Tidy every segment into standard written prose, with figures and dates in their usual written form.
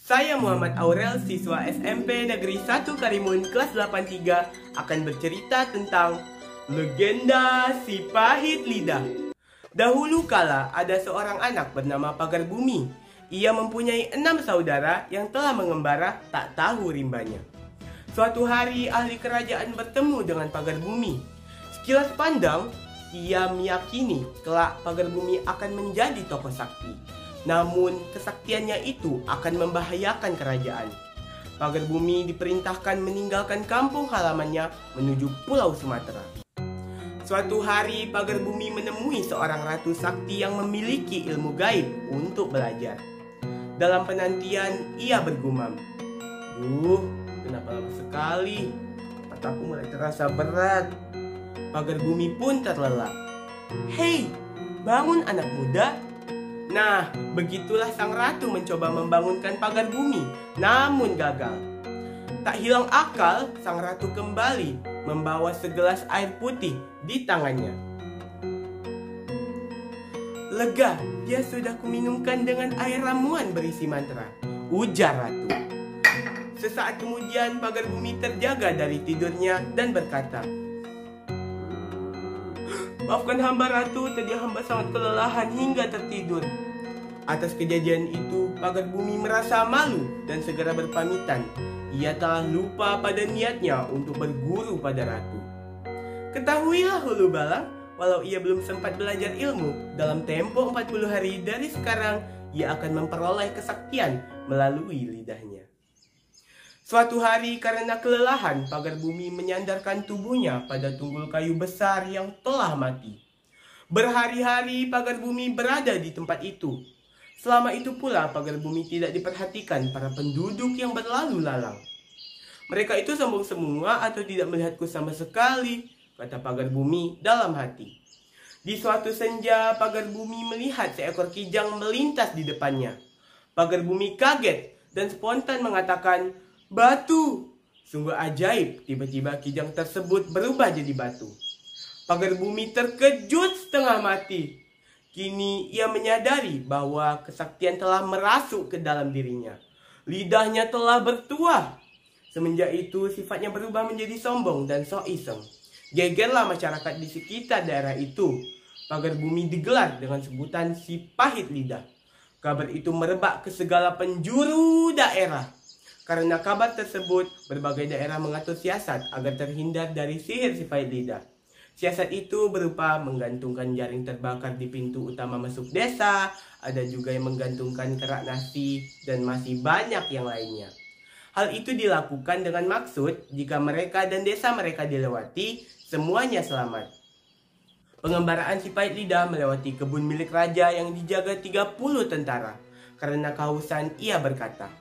Saya Muhammad Aurel, siswa SMP Negeri 1 Karimun kelas 83 akan bercerita tentang legenda si pahit lidah. Dahulu kala ada seorang anak bernama Pagar Bumi. Ia mempunyai 6 saudara yang telah mengembara tak tahu rimbanya. Suatu hari ahli kerajaan bertemu dengan Pagar Bumi. Sekilas pandang, ia meyakini kelak Pagar Bumi akan menjadi tokoh sakti. Namun kesaktiannya itu akan membahayakan kerajaan. Pagar Bumi diperintahkan meninggalkan kampung halamannya menuju Pulau Sumatera. Suatu hari Pagar Bumi menemui seorang ratu sakti yang memiliki ilmu gaib untuk belajar. Dalam penantian ia bergumam, kenapa lama sekali? Mataku mulai terasa berat. Pagar Bumi pun terlelap. Hei, bangun anak muda. Nah, begitulah sang ratu mencoba membangunkan Pagar Bumi, namun gagal. Tak hilang akal, sang ratu kembali membawa segelas air putih di tangannya. Lega, dia sudah kuminumkan dengan air ramuan berisi mantra, ujar ratu. Sesaat kemudian Pagar Bumi terjaga dari tidurnya dan berkata, maafkan hamba ratu, tadi hamba sangat kelelahan hingga tertidur. Atas kejadian itu, Pagar Bumi merasa malu dan segera berpamitan. Ia telah lupa pada niatnya untuk berguru pada ratu. Ketahuilah hulu balang, walau ia belum sempat belajar ilmu, dalam tempo 40 hari dari sekarang, ia akan memperoleh kesaktian melalui lidahnya. Suatu hari karena kelelahan, Pagar Bumi menyandarkan tubuhnya pada tunggul kayu besar yang telah mati. Berhari-hari Pagar Bumi berada di tempat itu. Selama itu pula Pagar Bumi tidak diperhatikan para penduduk yang berlalu lalang. Mereka itu sombong semua atau tidak melihatku sama sekali, kata Pagar Bumi dalam hati. Di suatu senja Pagar Bumi melihat seekor kijang melintas di depannya. Pagar Bumi kaget dan spontan mengatakan, batu! Sungguh ajaib, tiba-tiba kijang tersebut berubah jadi batu. Pagar Bumi terkejut setengah mati. Kini ia menyadari bahwa kesaktian telah merasuk ke dalam dirinya. Lidahnya telah bertuah. Semenjak itu sifatnya berubah menjadi sombong dan sok iseng. Gegerlah masyarakat di sekitar daerah itu. Pagar Bumi digelar dengan sebutan si pahit lidah. Kabar itu merebak ke segala penjuru daerah. Karena kabar tersebut, berbagai daerah mengatur siasat agar terhindar dari sihir si pahit lidah. Siasat itu berupa menggantungkan jaring terbakar di pintu utama masuk desa, ada juga yang menggantungkan kerak nasi, dan masih banyak yang lainnya. Hal itu dilakukan dengan maksud jika mereka dan desa mereka dilewati, semuanya selamat. Pengembaraan si pahit lidah melewati kebun milik raja yang dijaga 30 tentara. Karena kehausan, ia berkata,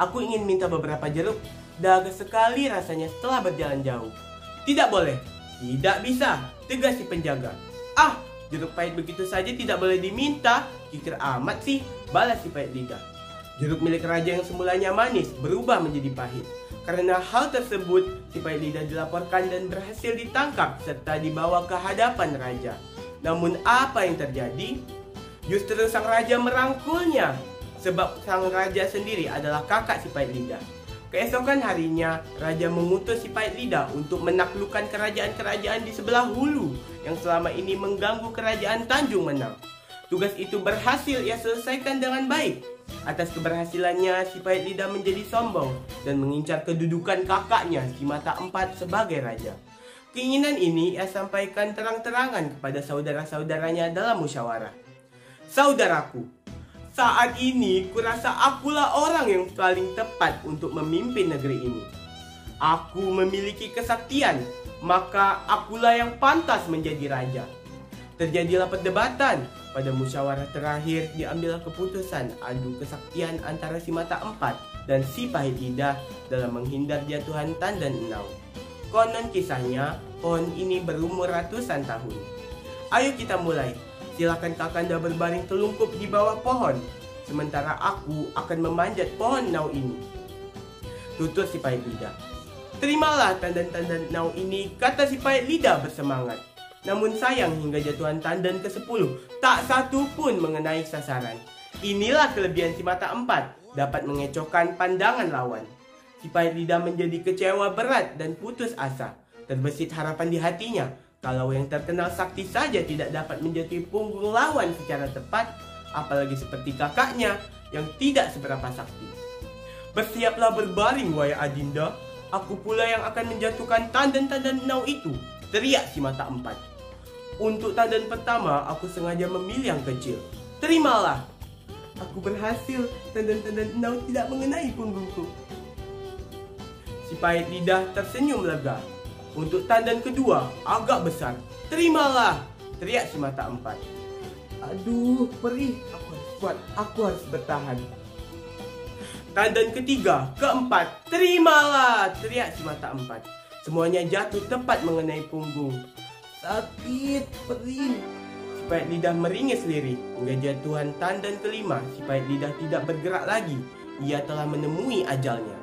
aku ingin minta beberapa jeruk, dahaga sekali rasanya setelah berjalan jauh. Tidak boleh. Tidak bisa, tegas si penjaga. Jeruk pahit begitu saja tidak boleh diminta, kikir amat sih, balas si pahit lidah. Jeruk milik raja yang semulanya manis berubah menjadi pahit. Karena hal tersebut, si pahit lidah dilaporkan dan berhasil ditangkap serta dibawa ke hadapan raja. Namun apa yang terjadi? Justru sang raja merangkulnya, sebab sang raja sendiri adalah kakak si pahit lidah. Keesokan harinya, raja mengutus si pahit lidah untuk menaklukkan kerajaan-kerajaan di sebelah hulu yang selama ini mengganggu kerajaan Tanjung Menang. Tugas itu berhasil ia selesaikan dengan baik. Atas keberhasilannya, si pahit lidah menjadi sombong dan mengincar kedudukan kakaknya si Mata Empat sebagai raja. Keinginan ini ia sampaikan terang-terangan kepada saudara-saudaranya dalam musyawarah. Saudaraku, saat ini kurasa akulah orang yang paling tepat untuk memimpin negeri ini. Aku memiliki kesaktian, maka akulah yang pantas menjadi raja. Terjadilah perdebatan. Pada musyawarah terakhir diambillah keputusan adu kesaktian antara si Mata Empat dan si pahit lidah dalam menghindar jatuhan tandan enau. Konon kisahnya, pohon ini berumur ratusan tahun. Ayo kita mulai. Silakan kakanda berbaring telungkup di bawah pohon, sementara aku akan memanjat pohon nau ini, tutur si pahit lidah. Terimalah tandan-tandan nau ini, kata si pahit lidah bersemangat. Namun sayang hingga jatuhan tandan ke-10, tak satu pun mengenai sasaran. Inilah kelebihan si Mata Empat. dapat mengecohkan pandangan lawan. Si pahit lidah menjadi kecewa berat dan putus asa. Terbesit harapan di hatinya, kalau yang terkenal sakti saja tidak dapat menjatuhi punggung lawan secara tepat, apalagi seperti kakaknya yang tidak seberapa sakti. Bersiaplah berbaring, wahai Adinda. Aku pula yang akan menjatuhkan tandan-tandan Nau itu, teriak si mata empat. Untuk tandan pertama, aku sengaja memilih yang kecil. Terimalah. Aku berhasil, tandan-tandan Nau tidak mengenai punggungku. Si pahit lidah tersenyum lega. Untuk tandan kedua, agak besar. Terimalah, teriak si mata empat. Aduh, perih. Aku harus kuat, aku harus bertahan. Tandan ketiga, keempat, terimalah, teriak si mata empat. Semuanya jatuh tepat mengenai punggung. Sakit, perih. Si pahit lidah meringis lirih. Hingga jatuhan tandan kelima, si pahit lidah tidak bergerak lagi. Ia telah menemui ajalnya.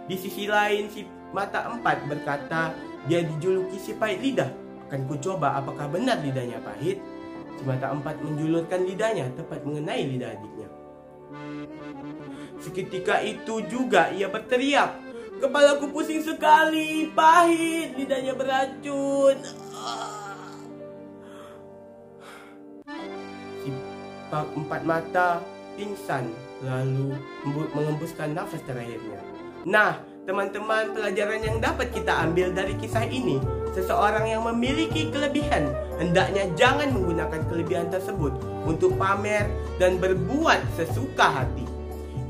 Di sisi lain, si mata empat berkata, dia dijuluki si pahit lidah. Akan ku coba apakah benar lidahnya pahit. Si mata empat menjulurkan lidahnya tepat mengenai lidah adiknya. Seketika itu juga ia berteriak, kepalaku pusing sekali, pahit, lidahnya beracun. Si empat mata pingsan lalu mengembuskan nafas terakhirnya. Nah, teman-teman, pelajaran yang dapat kita ambil dari kisah ini, seseorang yang memiliki kelebihan hendaknya jangan menggunakan kelebihan tersebut untuk pamer dan berbuat sesuka hati.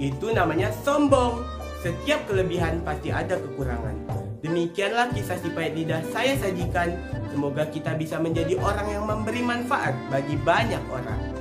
Itu namanya sombong. Setiap kelebihan pasti ada kekurangan. Demikianlah kisah si pahit lidah saya sajikan. Semoga kita bisa menjadi orang yang memberi manfaat bagi banyak orang.